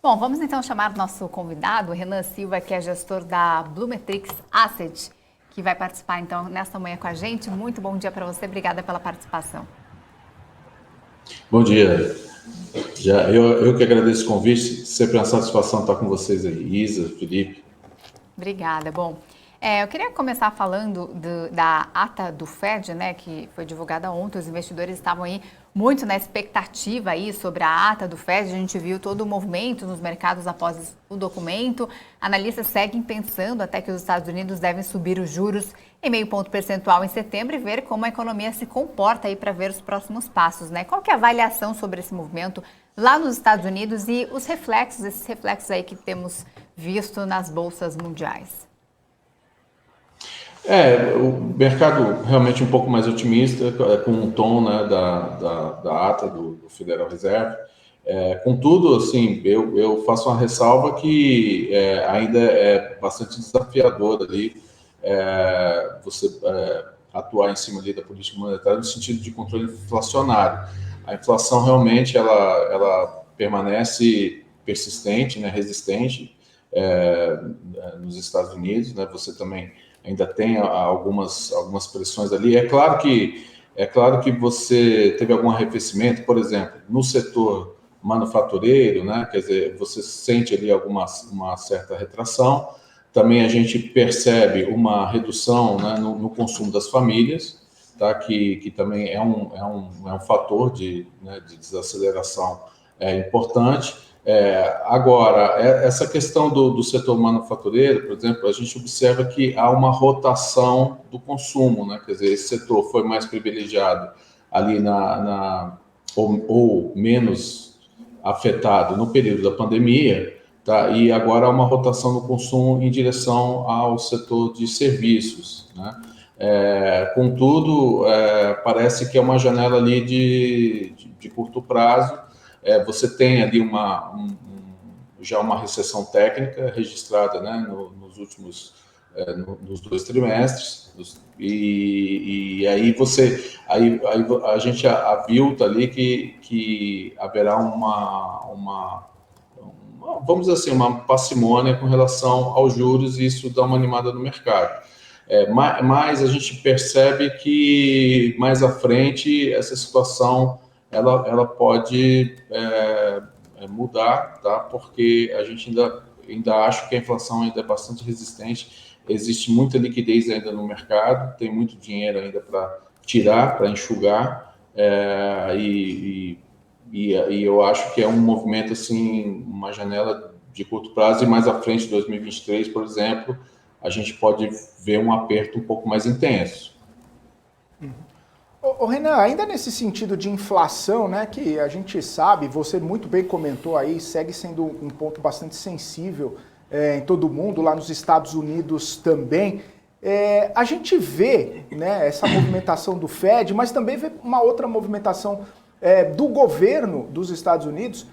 Bom, vamos então chamar o nosso convidado, Renan Silva, que é gestor da Blumetrix Asset, que vai participar então nesta manhã com a gente. Muito bom dia para você, obrigada pela participação. Bom dia. Eu que agradeço o convite, sempre é uma satisfação estar com vocês aí, Isa, Felipe. Obrigada. Bom, eu queria começar falando da ata do Fed, né, que foi divulgada ontem. Os investidores estavam aí muito na expectativa aí sobre a ata do Fed. A gente viu todo o movimento nos mercados após o documento. Analistas seguem pensando até que os Estados Unidos devem subir os juros em meio ponto percentual em setembro e ver como a economia se comporta aí para ver os próximos passos, né? Qual que é a avaliação sobre esse movimento lá nos Estados Unidos e os reflexos, esses reflexos aí que temos visto nas bolsas mundiais? O mercado realmente um pouco mais otimista, com um tom, né, da ata do Federal Reserve. Contudo, assim, eu faço uma ressalva que ainda é bastante desafiador ali você atuar em cima ali da política monetária no sentido de controle inflacionário. A inflação realmente ela permanece persistente, né, resistente nos Estados Unidos, né? Você também ainda tem algumas pressões ali. É claro que você teve algum arrefecimento, por exemplo, no setor manufatureiro, né? Quer dizer, você sente ali uma certa retração. Também a gente percebe uma redução, né, no consumo das famílias, tá? Que também é um fator né, de desaceleração importante. Agora, essa questão do setor manufatureiro, por exemplo, a gente observa que há uma rotação do consumo, né? Quer dizer, esse setor foi mais privilegiado ali ou menos afetado no período da pandemia, tá? E agora há uma rotação do consumo em direção ao setor de serviços, né? Contudo, parece que é uma janela ali de curto prazo. Você tem ali já uma recessão técnica registrada, né, nos últimos nos 2 trimestres, e aí a gente avilta ali que haverá vamos dizer assim, uma parcimônia com relação aos juros, e isso dá uma animada no mercado. Mas a gente percebe que mais à frente essa situação ela pode mudar, tá? Porque a gente ainda acha que a inflação ainda é bastante resistente, existe muita liquidez ainda no mercado, tem muito dinheiro ainda para tirar, para enxugar, e eu acho que é um movimento, assim, uma janela de curto prazo, e mais à frente, de 2023, por exemplo, a gente pode ver um aperto um pouco mais intenso. Ô Renan, ainda nesse sentido de inflação, né, que a gente sabe, você muito bem comentou aí, segue sendo um ponto bastante sensível em todo mundo, lá nos Estados Unidos também. A gente vê, né, essa movimentação do Fed, mas também vê uma outra movimentação do governo dos Estados Unidos,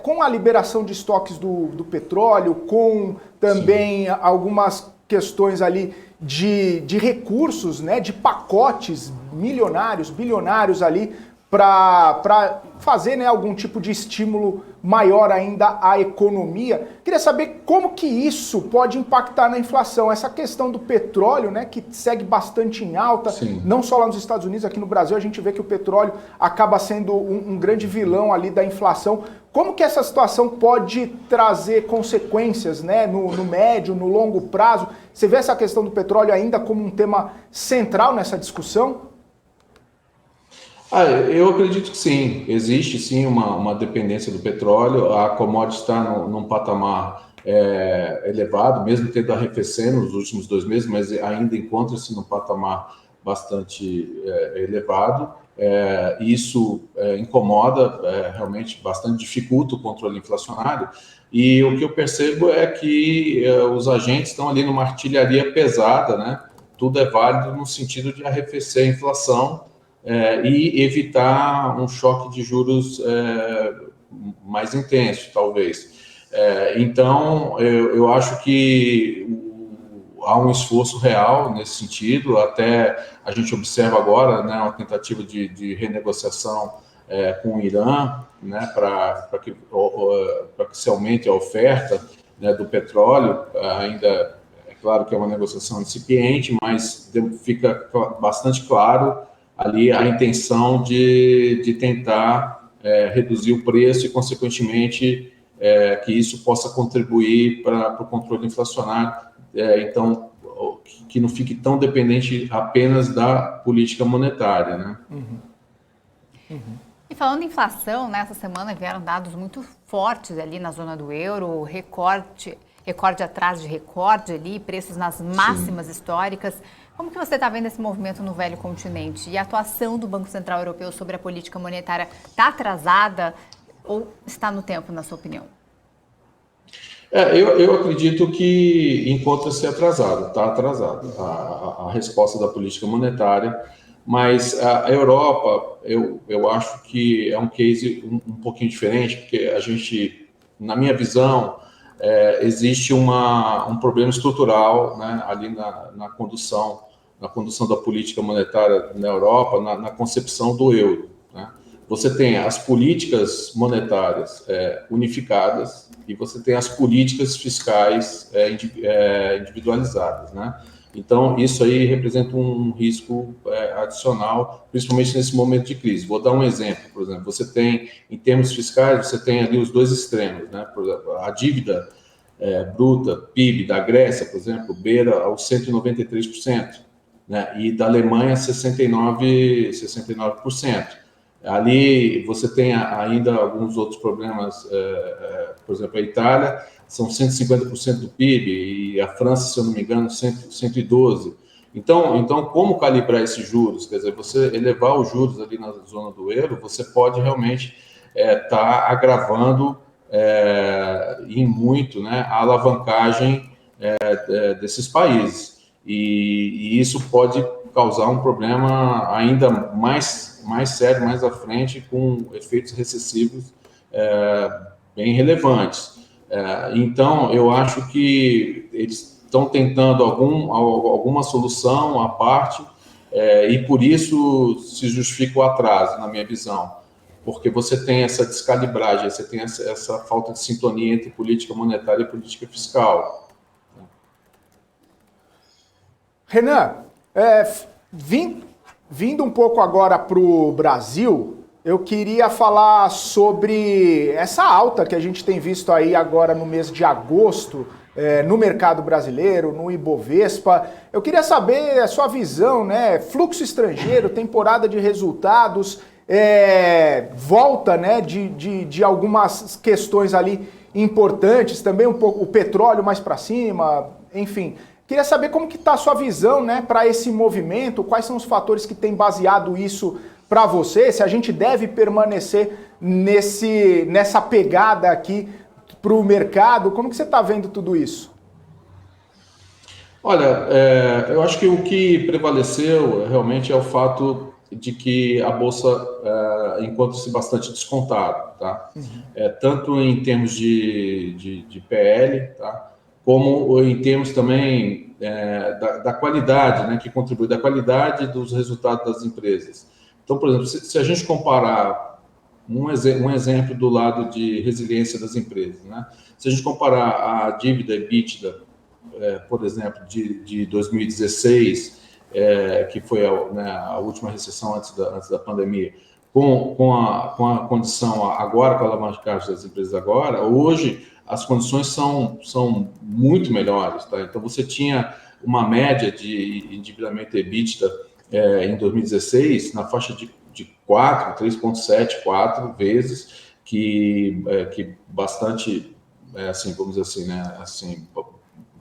com a liberação de estoques do petróleo, com também algumas questões ali de recursos, né, de pacotes milionários, bilionários ali para fazer, né, algum tipo de estímulo maior ainda à economia. Queria saber como que isso pode impactar na inflação, essa questão do petróleo, né, que segue bastante em alta. Sim. Não só lá nos Estados Unidos, aqui no Brasil a gente vê que o petróleo acaba sendo um grande vilão ali da inflação. Como que essa situação pode trazer consequências, né, no médio, no longo prazo? Você vê essa questão do petróleo ainda como um tema central nessa discussão? Eu acredito que sim, existe sim uma dependência do petróleo, a commodity está num patamar elevado, mesmo tendo arrefecido nos últimos 2 meses, mas ainda encontra-se num patamar bastante elevado. Isso incomoda, realmente bastante dificulta o controle inflacionário, e o que eu percebo é que os agentes estão ali numa artilharia pesada, né? Tudo é válido no sentido de arrefecer a inflação, e evitar um choque de juros mais intenso, talvez. Então, eu acho que há um esforço real nesse sentido. Até a gente observa agora, né, uma tentativa de renegociação com o Irã, né, para que se aumente a oferta, né, do petróleo. Ainda é claro que é uma negociação incipiente, mas fica bastante claro ali a intenção de tentar reduzir o preço e, consequentemente, que isso possa contribuir para o controle inflacionário, então, que não fique tão dependente apenas da política monetária, né? E falando em inflação, nessa semana vieram dados muito fortes ali na zona do euro, recorde atrás de recorde ali, preços nas máximas históricas. Como que você está vendo esse movimento no velho continente? E a atuação do Banco Central Europeu sobre a política monetária está atrasada ou está no tempo, na sua opinião? Eu acredito que encontra-se atrasado, está atrasado a resposta da política monetária, mas a Europa, eu acho que é um case um pouquinho diferente, porque a gente, na minha visão, existe um problema estrutural, né, ali na condução da política monetária na Europa, na concepção do euro, né? Você tem as políticas monetárias unificadas e você tem as políticas fiscais individualizadas, né? Então, isso aí representa um risco adicional, principalmente nesse momento de crise. Vou dar um exemplo, por exemplo, você tem, em termos fiscais, você tem ali os dois extremos, né? Por exemplo, a dívida bruta, PIB da Grécia, por exemplo, beira aos 193%, né? E da Alemanha, 69%. Ali você tem ainda alguns outros problemas, por exemplo, a Itália são 150% do PIB e a França, se eu não me engano, 112%. Então, como calibrar esses juros? Quer dizer, você elevar os juros ali na zona do euro, você pode realmente estar agravando em muito, né, a alavancagem desses países. E isso pode causar um problema ainda mais sério mais à frente, com efeitos recessivos bem relevantes. Então, eu acho que eles estão tentando alguma solução à parte, e por isso se justifica o atraso, na minha visão, porque você tem essa descalibragem, você tem essa falta de sintonia entre política monetária e política fiscal. Renan, vindo um pouco agora para o Brasil, eu queria falar sobre essa alta que a gente tem visto aí agora no mês de agosto, no mercado brasileiro, no Ibovespa. Eu queria saber a sua visão, né? Fluxo estrangeiro, temporada de resultados, volta, né, de algumas questões ali importantes, também um pouco o petróleo mais para cima, enfim. Queria saber como que está a sua visão, né, para esse movimento, quais são os fatores que têm baseado isso para você, se a gente deve permanecer nessa pegada aqui para o mercado, como que você está vendo tudo isso? Olha, eu acho que o que prevaleceu realmente é o fato de que a Bolsa encontra-se bastante descontada, tá? Tanto em termos de PL, tá? Como em termos também da qualidade, né, que contribui, da qualidade dos resultados das empresas. Então, por exemplo, se a gente comparar um exemplo do lado de resiliência das empresas, né? Se a gente comparar a dívida EBITDA, por exemplo, de 2016, que foi a última recessão antes da pandemia, com a condição agora, com a alavancagem das empresas agora, hoje as condições são muito melhores, tá? Então, você tinha uma média de endividamento EBITDA em 2016 na faixa de 3,7, 4 vezes, que bastante, assim, vamos dizer assim, né, assim,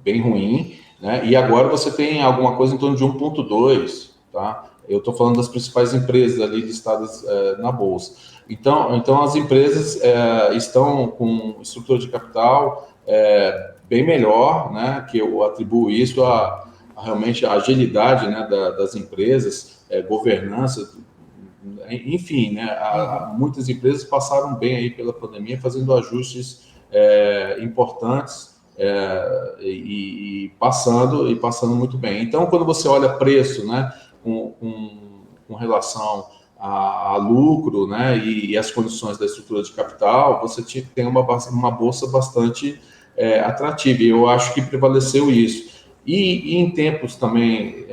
bem ruim, né? E agora você tem alguma coisa em torno de 1,2, tá? Eu estou falando das principais empresas ali listadas na Bolsa. Então as empresas estão com estrutura de capital bem melhor, né? Que eu atribuo isso realmente a agilidade, né, das empresas, governança, enfim, né? Muitas empresas passaram bem aí pela pandemia, fazendo ajustes importantes. E passando muito bem. Então, quando você olha preço, né, com relação a lucro, né, e as condições da estrutura de capital, você tem uma bolsa bastante atrativa, e eu acho que prevaleceu isso. E em tempos também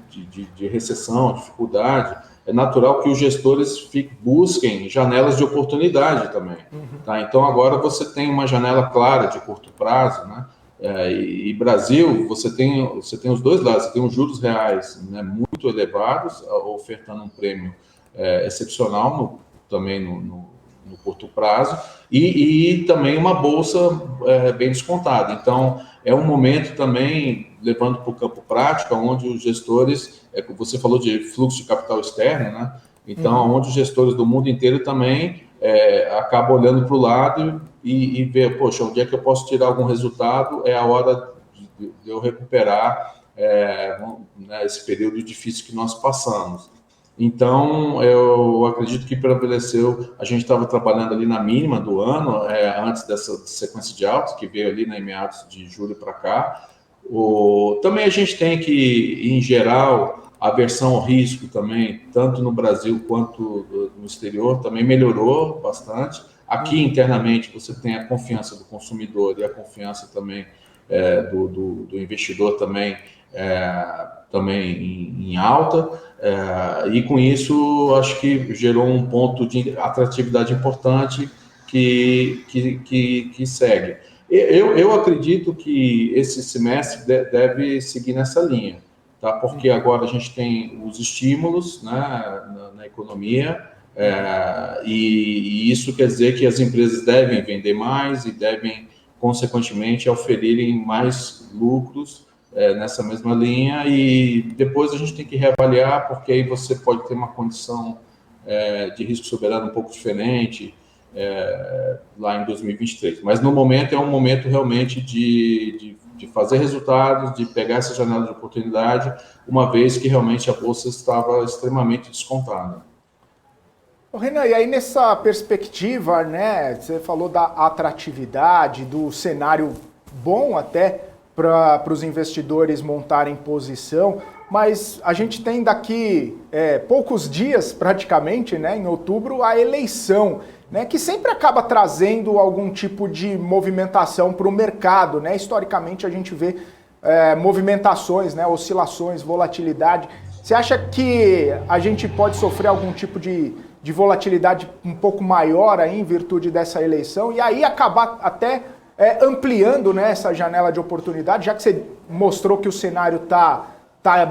de recessão, dificuldade, é natural que os gestores busquem janelas de oportunidade também. Tá? Então, agora você tem uma janela clara de curto prazo, né? E Brasil, você tem os dois lados, você tem os juros reais, né, muito elevados, ofertando um prêmio excepcional também no curto prazo, e também uma bolsa bem descontada. Então, é um momento também, levando para o campo prático, onde os gestores, você falou de fluxo de capital externo, né? Então, onde os gestores do mundo inteiro também acabam olhando para o lado e ver, poxa, onde é que eu posso tirar algum resultado? É a hora de eu recuperar né, esse período difícil que nós passamos. Então, eu acredito que prevaleceu, a gente estava trabalhando ali na mínima do ano, antes dessa sequência de altas, que veio ali, né, em meados de julho para cá. Também a gente tem que, em geral, a aversão ao risco também, tanto no Brasil quanto no exterior, também melhorou bastante. Aqui, internamente, você tem a confiança do consumidor e a confiança também do investidor também em alta, e com isso acho que gerou um ponto de atratividade importante que segue. Eu acredito que esse semestre deve seguir nessa linha, tá? Porque agora a gente tem os estímulos, né, na economia, e isso quer dizer que as empresas devem vender mais e devem, consequentemente, oferirem mais lucros nessa mesma linha, e depois a gente tem que reavaliar, porque aí você pode ter uma condição de risco soberano um pouco diferente lá em 2023. Mas no momento é um momento realmente de fazer resultados, de pegar essa janela de oportunidade, uma vez que realmente a bolsa estava extremamente descontada. Renan, e aí nessa perspectiva, né, você falou da atratividade, do cenário bom até para os investidores montarem posição, mas a gente tem daqui poucos dias, praticamente, né, em outubro, a eleição, né, que sempre acaba trazendo algum tipo de movimentação para o mercado, né? Historicamente a gente vê movimentações, né, oscilações, volatilidade. Você acha que a gente pode sofrer algum tipo de volatilidade um pouco maior aí em virtude dessa eleição e aí acabar até ampliando, né, essa janela de oportunidade, já que você mostrou que o cenário tá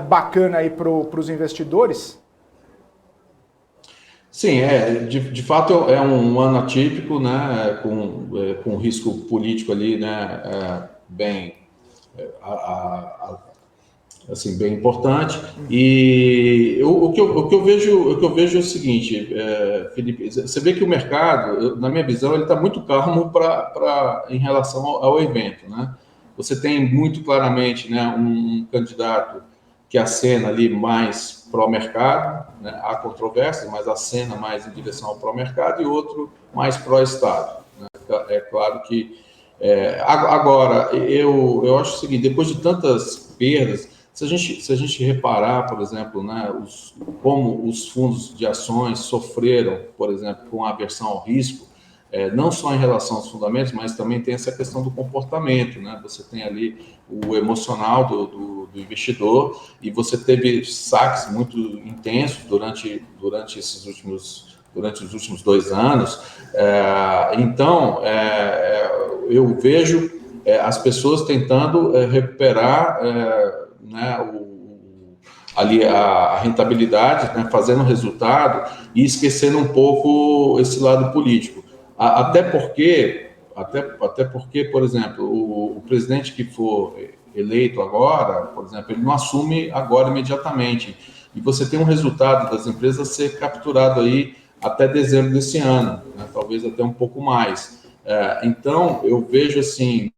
bacana aí para os investidores? Sim, de fato é um ano atípico, né, com risco político ali, né, bem assim, bem importante. E o que eu vejo é o seguinte, Felipe, você vê que o mercado, na minha visão, ele está muito calmo em relação ao evento, né? Você tem muito claramente, né, um candidato que acena ali mais pró-mercado, né? Há controvérsias, mas acena mais em direção ao pró-mercado, e outro mais pró-estado, né? É claro que agora, eu acho o seguinte, depois de tantas perdas, se a gente reparar, por exemplo, né, como os fundos de ações sofreram, por exemplo, com a aversão ao risco, não só em relação aos fundamentos, mas também tem essa questão do comportamento, né? Você tem ali o emocional do investidor, e você teve saques muito intensos durante os últimos 2 anos. Então, eu vejo as pessoas tentando recuperar né, ali a rentabilidade, né, fazendo resultado e esquecendo um pouco esse lado político. Até porque, por exemplo, o presidente que for eleito agora, por exemplo, ele não assume agora imediatamente. E você tem um resultado das empresas a ser capturado aí até dezembro desse ano, né, talvez até um pouco mais. Então, eu vejo assim,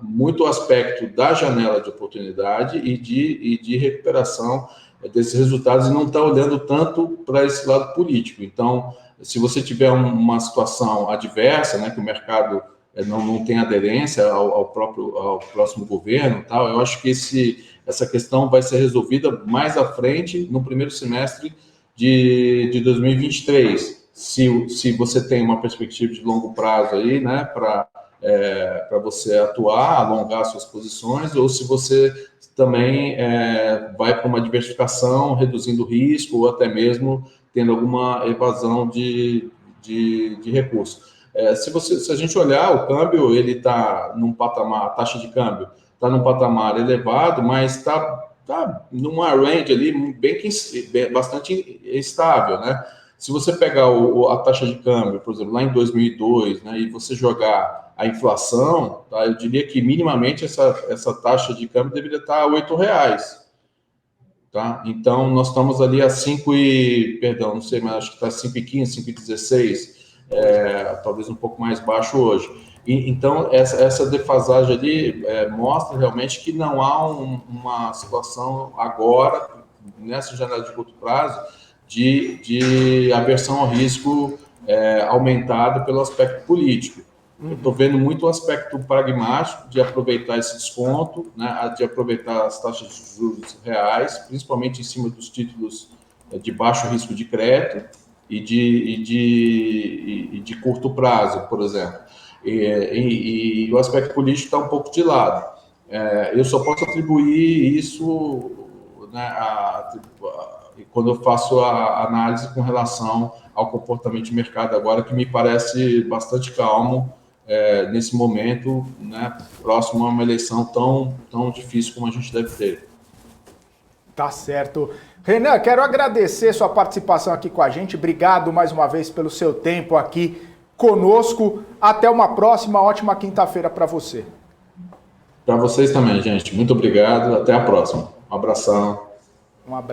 muito aspecto da janela de oportunidade e de recuperação desses resultados, e não está olhando tanto para esse lado político. Então, se você tiver uma situação adversa, né, que o mercado não tem aderência ao próximo governo, tal. Eu acho que essa questão vai ser resolvida mais à frente, no primeiro semestre de 2023, se você tem uma perspectiva de longo prazo aí, né, para você atuar, alongar suas posições, ou se você também vai para uma diversificação, reduzindo o risco, ou até mesmo tendo alguma evasão de recursos. Se a gente olhar, o câmbio, ele está num patamar, a taxa de câmbio está num patamar elevado, mas está numa range ali bastante estável, né? Se você pegar a taxa de câmbio, por exemplo, lá em 2002, né, e você jogar a inflação, tá, eu diria que minimamente essa taxa de câmbio deveria estar a R$8. Tá? Então, nós estamos ali a 5 não sei, mas acho que está 5,15, 5,16, talvez um pouco mais baixo hoje. Então, essa defasagem ali mostra realmente que não há uma situação agora, nessa janela de curto prazo, de aversão ao risco aumentado pelo aspecto político. Eu estou vendo muito o aspecto pragmático de aproveitar esse desconto, né, de aproveitar as taxas de juros reais, principalmente em cima dos títulos de baixo risco de crédito e de curto prazo, por exemplo. E o aspecto político está um pouco de lado. Eu só posso atribuir isso, né, quando eu faço a análise com relação ao comportamento de mercado agora, que me parece bastante calmo nesse momento, né, próximo a uma eleição tão difícil como a gente deve ter. Tá certo. Renan, quero agradecer sua participação aqui com a gente. Obrigado mais uma vez pelo seu tempo aqui conosco. Até uma próxima, ótima quinta-feira para você. Para vocês também, gente. Muito obrigado. Até a próxima. Um abração. Um abraço.